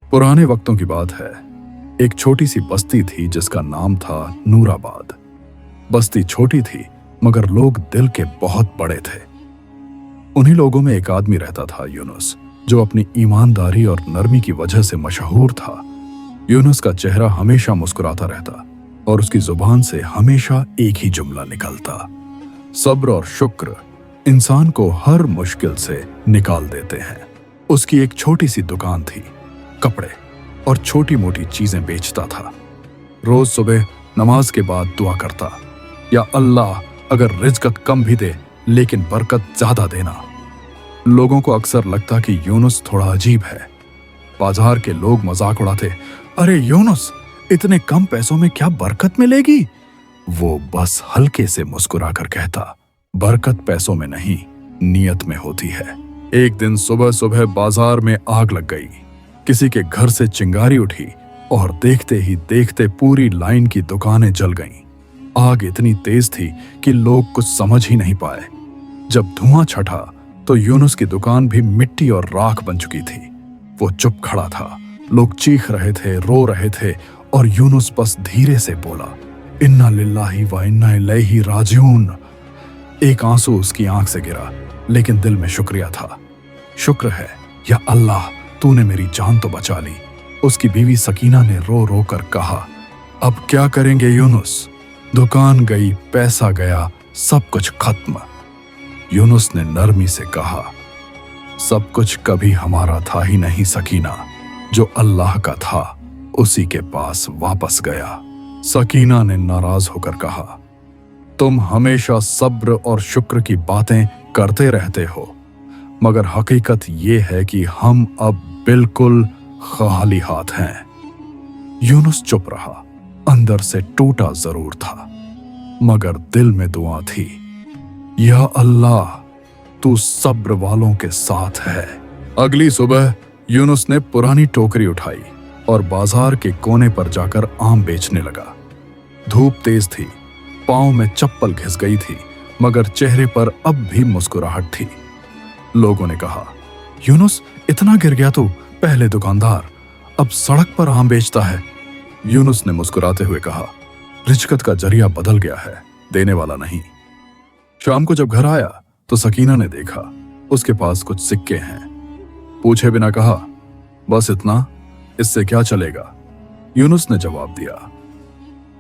पुराने वक्तों की बात है। एक छोटी सी बस्ती थी जिसका नाम था नूराबाद। बस्ती छोटी थी मगर लोग दिल के बहुत बड़े थे। उन्हीं लोगों में एक आदमी रहता था, यूनुस, जो अपनी ईमानदारी और नरमी की वजह से मशहूर था। यूनुस का चेहरा हमेशा मुस्कुराता रहता और उसकी जुबान से हमेशा एक ही जुमला निकलता, सब्र और शुक्र इंसान को हर मुश्किल से निकाल देते हैं। उसकी एक छोटी सी दुकान थी, कपड़े और छोटी मोटी चीजें बेचता था। रोज सुबह नमाज के बाद दुआ करता, या अल्लाह अगर रिज़्क़ कम भी दे लेकिन बरकत ज्यादा देना। लोगों को अक्सर लगता कि यूनुस थोड़ा अजीब है। बाजार के लोग मजाक उड़ाते, अरे यूनुस, इतने कम पैसों में क्या बरकत मिलेगी? वो बस हल्के से मुस्कुरा कर कहता, बरकत पैसों में नहीं, नियत में होती है। एक दिन सुबह सुबह बाजार में आग लग गई। किसी के घर से चिंगारी उठी और देखते ही देखते पूरी लाइन की दुकानें जल गईं। आग इतनी तेज थी कि लोग कुछ समझ ही नहीं पाए। जब धुआं छटा तो यूनुस की दुकान भी मिट्टी और राख बन चुकी थी। वो चुप खड़ा था। लोग चीख रहे थे, रो रहे थे और यूनुस बस धीरे से बोला, इन्ना लिल्लाहि व इन्ना इलैहि राजिऊन। एक आंसू उसकी आंख से गिरा, लेकिन दिल में शुक्रिया था। शुक्र है या अल्लाह, तूने मेरी जान तो बचा ली। उसकी बीवी सकीना ने रो रो कर कहा, अब क्या करेंगे यूनुस? दुकान गई, पैसा गया, सब कुछ खत्म। यूनुस ने नरमी से कहा, सब कुछ कभी हमारा था ही नहीं सकीना, जो अल्लाह का था उसी के पास वापस गया। सकीना ने नाराज होकर कहा, तुम हमेशा सब्र और शुक्र की बातें करते रहते हो, मगर हकीकत ये है कि हम अब बिल्कुल खाली हाथ हैं। यूनुस चुप रहा। अंदर से टूटा जरूर था, मगर दिल में दुआ थी, या अल्लाह, तू सब्र वालों के साथ है। अगली सुबह यूनुस ने पुरानी टोकरी उठाई और बाजार के कोने पर जाकर आम बेचने लगा। धूप तेज थी, पांव में चप्पल घिस गई थी, मगर चेहरे पर अब भी मुस्कुराहट थी। लोगों ने कहा, यूनुस, इतना गिर गया तू? पहले दुकानदार, अब सड़क पर आम बेचता है। यूनुस ने मुस्कुराते हुए कहा, रिज़्क़ का जरिया बदल गया है, देने वाला नहीं। शाम को जब घर आया तो सकीना ने देखा उसके पास कुछ सिक्के हैं। पूछे बिना कहा, बस इतना, इससे क्या चलेगा? यूनुस ने जवाब दिया,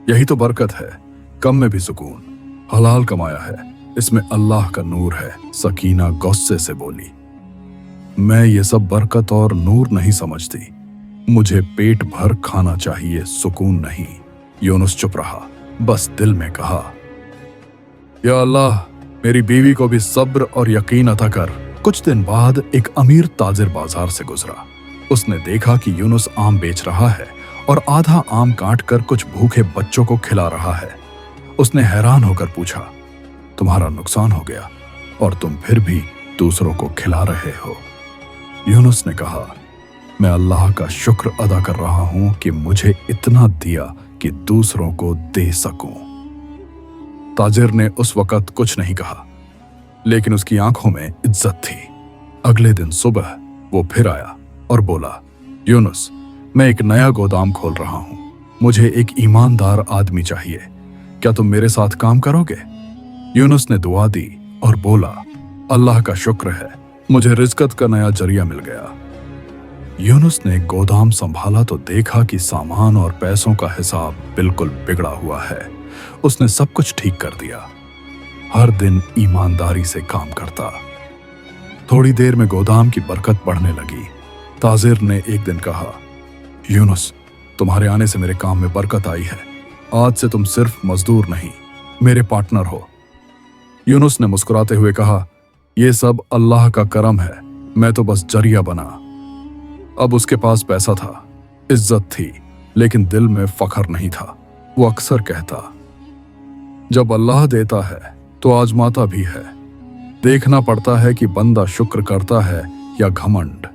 यही तो बरकत है, कम में भी सुकून। हलाल कमाया है, इसमें अल्लाह का नूर है। सकीना गुस्से से बोली, मैं ये सब बरकत और नूर नहीं समझती, मुझे पेट भर खाना चाहिए, सुकून नहीं। यूनुस चुप रहा, बस दिल में कहा, या अल्लाह, मेरी बीवी को भी सब्र और यकीन अता कर। कुछ दिन बाद एक अमीर ताजिर बाजार से गुजरा। उसने देखा कि यूनुस आम बेच रहा है और आधा आम काट कर कुछ भूखे बच्चों को खिला रहा है। उसने हैरान होकर पूछा, तुम्हारा नुकसान हो गया और तुम फिर भी दूसरों को खिला रहे हो? यूनुस ने कहा, मैं अल्लाह का शुक्र अदा कर रहा हूं कि मुझे इतना दिया कि दूसरों को दे सकूं। ताजिर ने उस वक्त कुछ नहीं कहा, लेकिन उसकी आंखों में इज्जत थी। अगले दिन सुबह वो फिर आया और बोला, यूनुस, मैं एक नया गोदाम खोल रहा हूं, मुझे एक ईमानदार आदमी चाहिए, क्या तुम मेरे साथ काम करोगे? यूनुस ने दुआ दी और बोला, अल्लाह का शुक्र है, मुझे रिज़्क़ का नया जरिया मिल गया। यूनुस ने गोदाम संभाला तो देखा कि सामान और पैसों का हिसाब बिल्कुल बिगड़ा हुआ है। उसने सब कुछ ठीक कर दिया। हर दिन ईमानदारी से काम करता। थोड़ी देर में गोदाम की बरकत बढ़ने लगी। ताजिर ने एक दिन कहा, यूनुस, तुम्हारे आने से मेरे काम में बरकत आई है। आज से तुम सिर्फ मजदूर नहीं, मेरे पार्टनर हो। यूनुस ने मुस्कुराते हुए कहा, यह सब अल्लाह का करम है, मैं तो बस जरिया बना। अब उसके पास पैसा था, इज्जत थी, लेकिन दिल में फख्र नहीं था। वो अक्सर कहता, जब अल्लाह देता है तो आजमाता भी है, देखना पड़ता है कि बंदा शुक्र करता है या घमंड।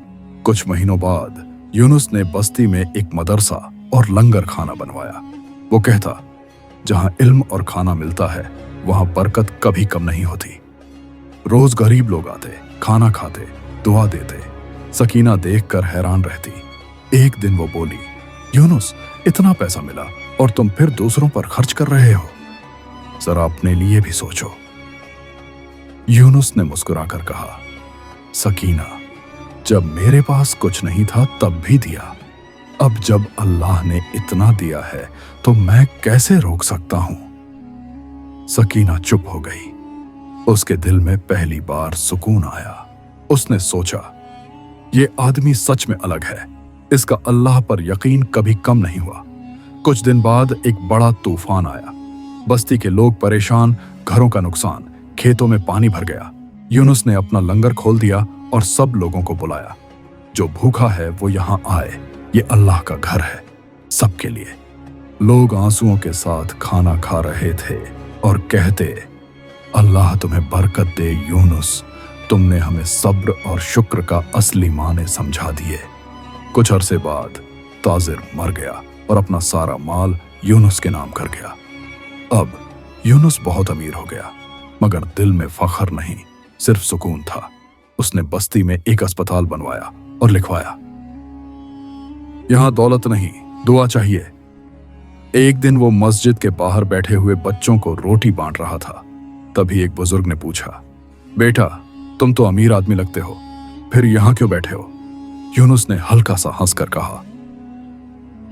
कुछ महीनों बाद यूनुस ने बस्ती में एक मदरसा और लंगर खाना बनवाया। वो कहता, जहां इल्म और खाना मिलता है वहां बरकत कभी कम नहीं होती। रोज गरीब लोग आते, खाना खाते, दुआ देते। सकीना देखकर हैरान रहती। एक दिन वो बोली, यूनुस, इतना पैसा मिला और तुम फिर दूसरों पर खर्च कर रहे हो, जरा अपने लिए भी सोचो। यूनुस ने मुस्कुराकर कहा, सकीना, जब मेरे पास कुछ नहीं था तब भी दिया, अब जब अल्लाह ने इतना दिया है तो मैं कैसे रोक सकता हूं। सकीना चुप हो गई। उसके दिल में पहली बार सुकून आया। उसने सोचा, ये आदमी सच में अलग है, इसका अल्लाह पर यकीन कभी कम नहीं हुआ। कुछ दिन बाद एक बड़ा तूफान आया। बस्ती के लोग परेशान, घरों का नुकसान, खेतों में पानी भर गया। यूनुस ने अपना लंगर खोल दिया और सब लोगों को बुलाया, जो भूखा है वो यहां आए, ये अल्लाह का घर है, सबके लिए। लोग आंसुओं के साथ खाना खा रहे थे और कहते, अल्लाह तुम्हें बरकत दे यूनुस, तुमने हमें सब्र और शुक्र का असली माने समझा दिए। कुछ अरसे बाद ताजिर मर गया और अपना सारा माल यूनुस के नाम कर गया। अब यूनुस बहुत अमीर हो गया, मगर दिल में फख्र नहीं, सिर्फ सुकून था। उसने बस्ती में एक अस्पताल बनवाया और लिखवाया, यहां दौलत नहीं, दुआ चाहिए। एक दिन वो मस्जिद के बाहर बैठे हुए बच्चों को रोटी बांट रहा था। तभी एक बुजुर्ग ने पूछा, बेटा, तुम तो अमीर आदमी लगते हो, फिर यहां क्यों बैठे हो? यूनुस ने हल्का सा हंसकर कहा,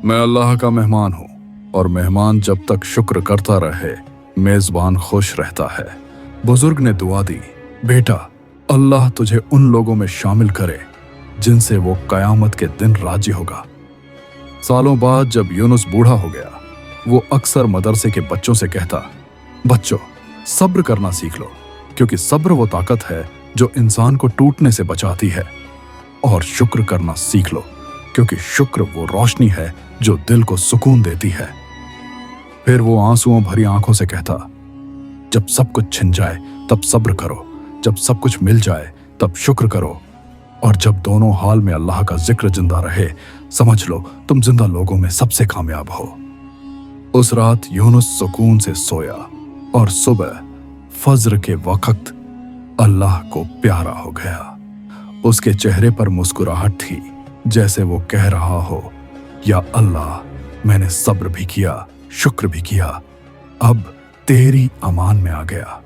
मैं अल्लाह का मेहमान हूं और मेहमान जब तक शुक्र करता रहे, मेजबान खुश रहता है। बुजुर्ग ने दुआ दी, बेटा, अल्लाह तुझे उन लोगों में शामिल करे जिनसे वो कयामत के दिन राजी होगा। सालों बाद जब यूनुस बूढ़ा हो गया, वो अक्सर मदरसे के बच्चों से कहता, बच्चों, सब्र करना सीख लो, क्योंकि सब्र वो ताकत है जो इंसान को टूटने से बचाती है। और शुक्र करना सीख लो, क्योंकि शुक्र वो रोशनी है जो दिल को सुकून देती है। फिर वो आंसुओं भरी आंखों से कहता, जब सब कुछ छिन जाए तब सब्र करो, जब सब कुछ मिल जाए तब शुक्र करो, और जब दोनों हाल में अल्लाह का जिक्र जिंदा रहे, समझ लो तुम जिंदा लोगों में सबसे कामयाब हो। उस रात यूनुस सुकून से सोया और सुबह फज्र के वक्त अल्लाह को प्यारा हो गया। उसके चेहरे पर मुस्कुराहट थी, जैसे वो कह रहा हो, या अल्लाह, मैंने सब्र भी किया, शुक्र भी किया, अब तेरी अमान में आ गया।